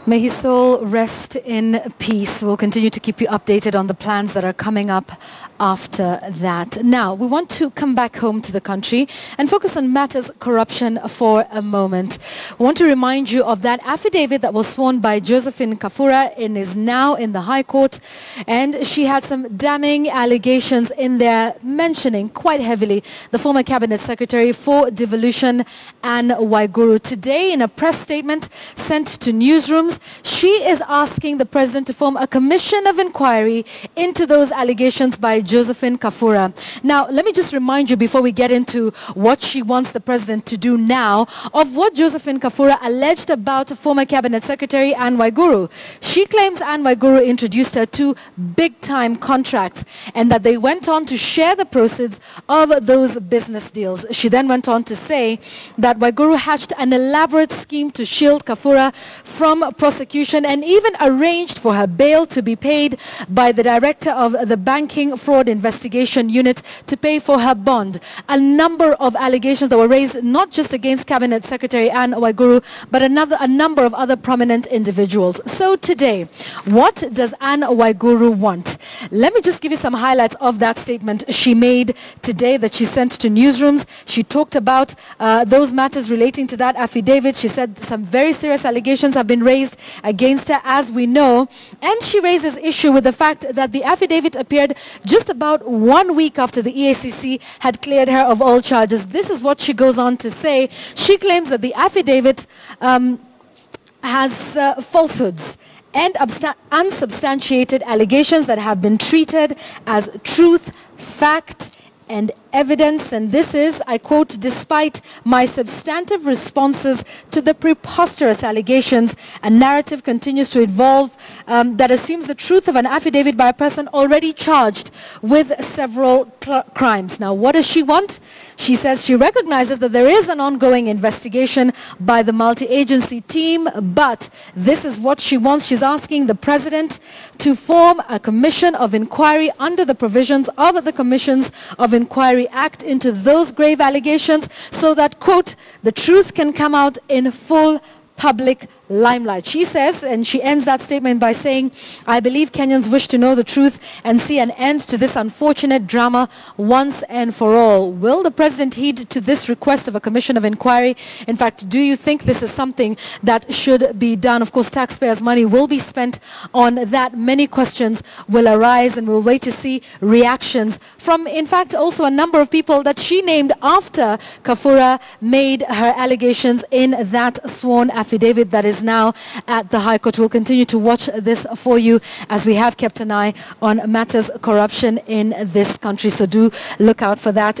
May his soul rest in peace. We'll continue to keep you updated on the plans that are coming up after that. Now, we want to come back home to the country and focus on matters corruption for a moment. We want to remind you of that affidavit that was sworn by Josephine Kafura and is now in the High Court. And she had some damning allegations in there mentioning quite heavily the former Cabinet Secretary for Devolution, Anne Waiguru. Today, in a press statement sent to newsrooms, she is asking the president to form a commission of inquiry into those allegations by Josephine Kafura. Now, let me just remind you before we get into what she wants the president to do now of what Josephine Kafura alleged about former Cabinet Secretary Anne Waiguru. She claims Anne Waiguru introduced her to big-time contracts and that they went on to share the proceeds of those business deals. She then went on to say that Waiguru hatched an elaborate scheme to shield Kafura from prosecution and even arranged for her bail to be paid by the director of the Banking Fraud Investigation Unit to pay for her bond. A number of allegations that were raised not just against Cabinet Secretary Anne Waiguru, but a number of other prominent individuals. So today, what does Anne Waiguru want? Let me just give you some highlights of that statement she made today that she sent to newsrooms. She talked about those matters relating to that affidavit. She said some very serious allegations have been raised against her, as we know, and she raises issue with the fact that the affidavit appeared just about 1 week after the EACC had cleared her of all charges. This is what she goes on to say. She claims that the affidavit has falsehoods and unsubstantiated allegations that have been treated as truth, fact, and evidence, and this is, I quote, despite my substantive responses to the preposterous allegations, a narrative continues to evolve that assumes the truth of an affidavit by a person already charged with several crimes. Now, what does she want? She says she recognizes that there is an ongoing investigation by the multi-agency team, but this is what she wants. She's asking the president to form a commission of inquiry under the provisions of the Commissions of Inquiry Act into those grave allegations so that, quote, the truth can come out in full public limelight. She says, and she ends that statement by saying, I believe Kenyans wish to know the truth and see an end to this unfortunate drama once and for all. Will the president heed to this request of a commission of inquiry? In fact, do you think this is something that should be done? Of course, taxpayers' money will be spent on that. Many questions will arise, and we'll wait to see reactions from, in fact, also a number of people that she named after Kafura made her allegations in that sworn affidavit that is now at the High Court. We'll continue to watch this for you as we have kept an eye on matters corruption in this country. So do look out for that.